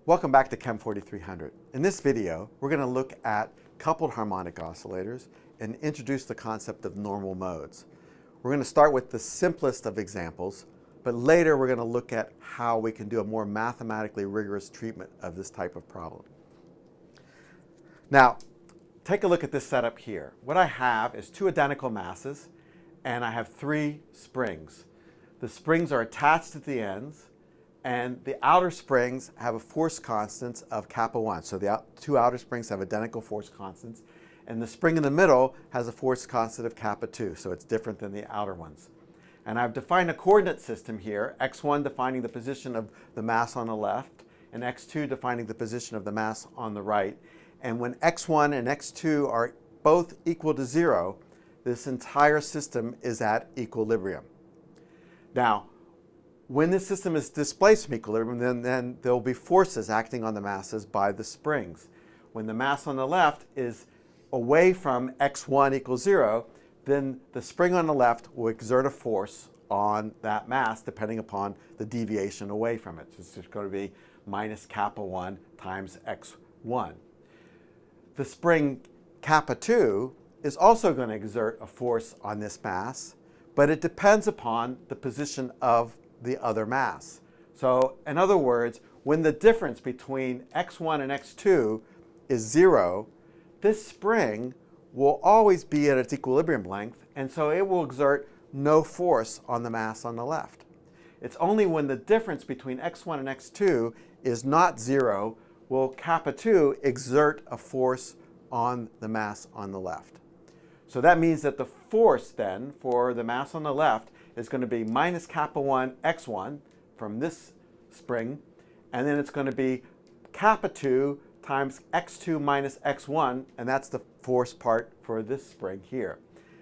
Welcome back to Chem 4300. In this video, we're going to look at coupled harmonic oscillators and introduce the concept of normal modes. We're going to start with the simplest of examples, but later we're going to look at how we can do a more mathematically rigorous treatment of this type of problem. Now, take a look at this setup here. What I have is two identical masses, and I have three springs. The springs are attached at the ends, and the outer springs have a force constant of kappa 1. So the two outer springs have identical force constants, and the spring in the middle has a force constant of kappa 2, so it's different than the outer ones. And I've defined a coordinate system here, x1 defining the position of the mass on the left, and x2 defining the position of the mass on the right. And when x1 and x2 are both equal to 0, this entire system is at equilibrium. Now, when this system is displaced from equilibrium, then there will be forces acting on the masses by the springs. When the mass on the left is away from x1 equals 0, then the spring on the left will exert a force on that mass depending upon the deviation away from it. So it's just going to be minus kappa 1 times x1. The spring kappa 2 is also going to exert a force on this mass, but it depends upon the position of the other mass. So in other words, when the difference between x1 and x2 is 0, this spring will always be at its equilibrium length, and so it will exert no force on the mass on the left. It's only when the difference between x1 and x2 is not 0 will kappa 2 exert a force on the mass on the left. So that means that the force then for the mass on the left is going to be minus kappa 1 x1 from this spring, and then it's going to be kappa 2 times x2 minus x1, and that's the force part for this spring here.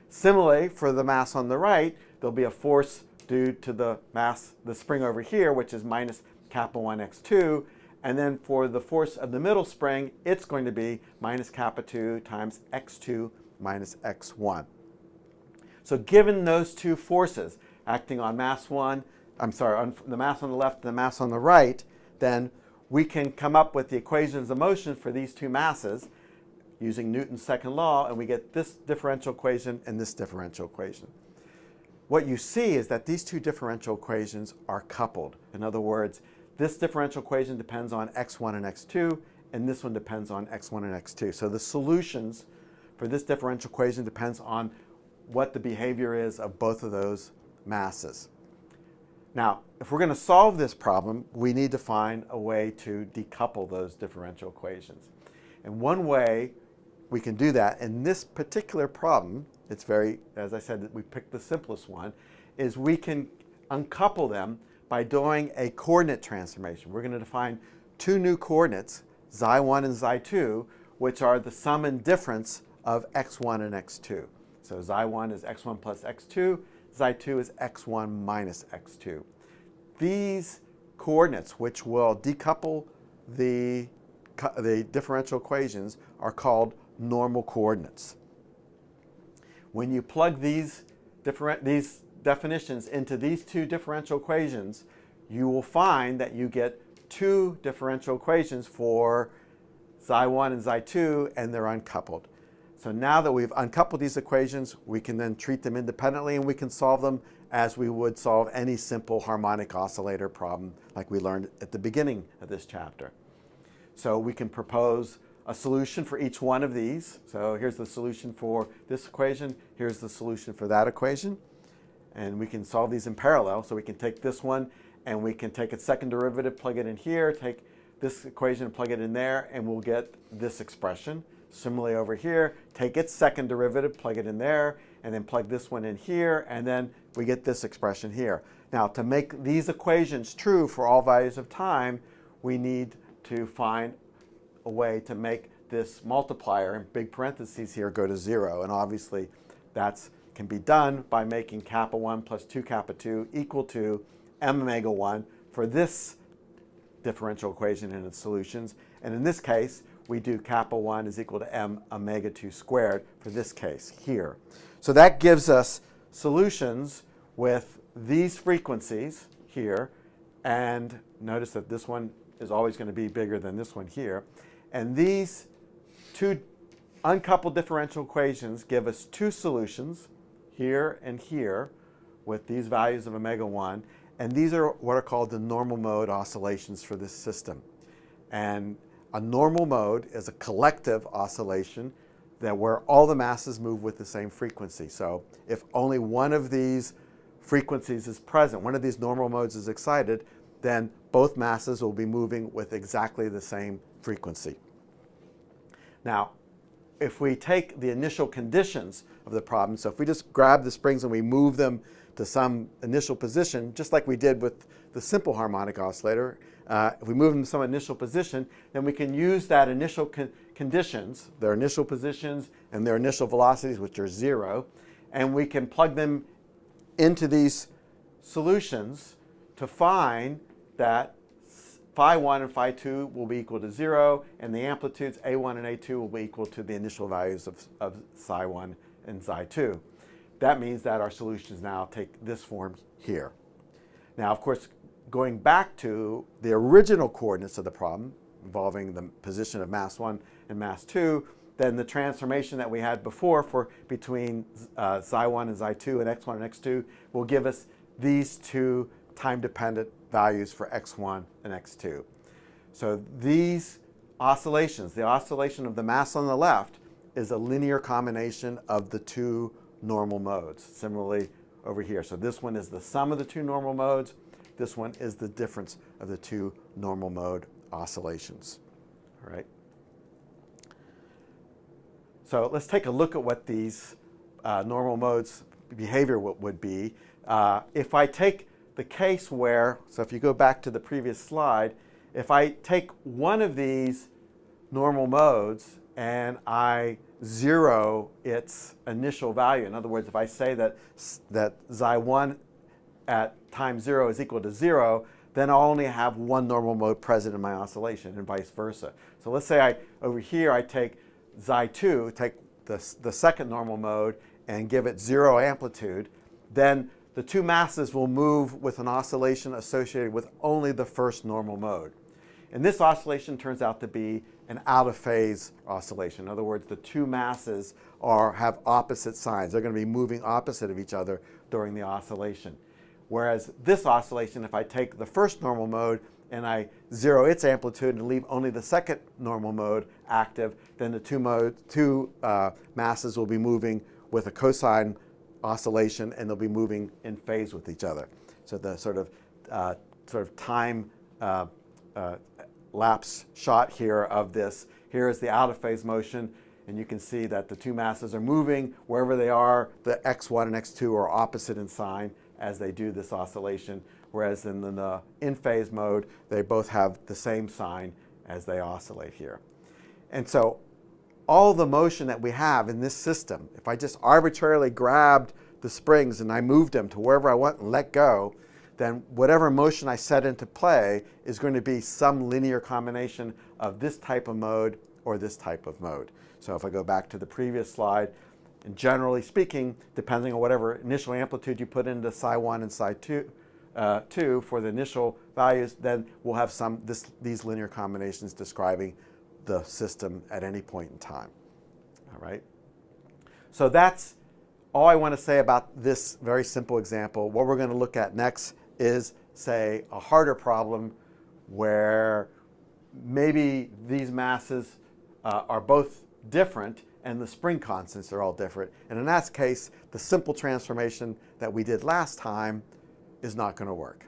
Similarly, for the mass on the right, there'll be a force due to the spring over here, which is minus kappa 1 x2, and then for the force of the middle spring, it's going to be minus kappa 2 times x2 minus x1. So given those two forces acting on on the mass on the left and the mass on the right, then we can come up with the equations of motion for these two masses using Newton's second law, and we get this differential equation and this differential equation. What you see is that these two differential equations are coupled. In other words, this differential equation depends on x1 and x2, and this one depends on x1 and x2. So the solutions for this differential equation depends on what the behavior is of both of those masses. Now, if we're going to solve this problem, we need to find a way to decouple those differential equations. And one way we can do that in this particular problem, it's very, as I said, we picked the simplest one, is we can uncouple them by doing a coordinate transformation. We're going to define two new coordinates, xi1 and xi2, which are the sum and difference of x1 and x2. So xi1 is x1 plus x2, xi2 is x1 minus x2. These coordinates, which will decouple the differential equations, are called normal coordinates. When you plug these definitions into these two differential equations, you will find that you get two differential equations for xi1 and xi2, and they're uncoupled. So now that we've uncoupled these equations, we can then treat them independently, and we can solve them as we would solve any simple harmonic oscillator problem like we learned at the beginning of this chapter. So we can propose a solution for each one of these. So here's the solution for this equation, here's the solution for that equation, and we can solve these in parallel. So we can take this one and we can take its second derivative, plug it in here, take this equation and plug it in there, and we'll get this expression. Similarly over here, take its second derivative, plug it in there, and then plug this one in here, and then we get this expression here. Now, to make these equations true for all values of time, we need to find a way to make this multiplier in big parentheses here go to 0. And obviously, that can be done by making kappa 1 plus 2 kappa 2 equal to m omega 1 for this differential equation and its solutions. And in this case, we do kappa 1 is equal to m omega 2 squared for this case here. So that gives us solutions with these frequencies here, and notice that this one is always going to be bigger than this one here. And these two uncoupled differential equations give us two solutions, here and here, with these values of omega 1. And these are what are called the normal mode oscillations for this system. And a normal mode is a collective oscillation that where all the masses move with the same frequency. So if only one of these frequencies is present, one of these normal modes is excited, then both masses will be moving with exactly the same frequency. Now, if we take the initial conditions of the problem, so if we just grab the springs and we move them to some initial position, just like we did with the simple harmonic oscillator, if we move them to some initial position, then we can use that initial conditions, their initial positions and their initial velocities, which are 0, and we can plug them into these solutions to find that phi 1 and phi 2 will be equal to 0, and the amplitudes A1 and A2 will be equal to the initial values of psi 1 and psi 2. That means that our solutions now take this form here. Now, of course, going back to the original coordinates of the problem, involving the position of mass 1 and mass 2, then the transformation that we had before for between psi 1 and psi 2 and x1 and x2 will give us these two time-dependent values for x1 and x2. So these oscillations, the oscillation of the mass on the left is a linear combination of the two normal modes. Similarly over here. So this one is the sum of the two normal modes. This one is the difference of the two normal mode oscillations. All right. So let's take a look at what these normal modes behavior would be. If I take the case where, so if you go back to the previous slide, if I take one of these normal modes and I zero its initial value, in other words, if I say that psi 1 at time 0 is equal to 0, then I'll only have one normal mode present in my oscillation and vice versa. So let's say over here I take psi 2, take the second normal mode and give it 0 amplitude, then the two masses will move with an oscillation associated with only the first normal mode. And this oscillation turns out to be an out-of-phase oscillation. In other words, the two masses have opposite signs. They're going to be moving opposite of each other during the oscillation. Whereas this oscillation, if I take the first normal mode and I zero its amplitude and leave only the second normal mode active, then the two masses will be moving with a cosine oscillation, and they'll be moving in phase with each other. So the sort of time lapse shot here of this. Here is the out-of-phase motion, and you can see that the two masses are moving wherever they are. The x1 and x2 are opposite in sign as they do this oscillation, whereas in the in-phase mode, they both have the same sign as they oscillate here. And so all the motion that we have in this system, if I just arbitrarily grabbed the springs and I moved them to wherever I want and let go, then whatever motion I set into play is going to be some linear combination of this type of mode or this type of mode. So if I go back to the previous slide, and generally speaking, depending on whatever initial amplitude you put into psi 1 and psi 2 for the initial values, then we'll have these linear combinations describing the system at any point in time. All right. So that's all I want to say about this very simple example. What we're going to look at next is, say, a harder problem where maybe these masses are both different and the spring constants are all different. And in that case, the simple transformation that we did last time is not going to work.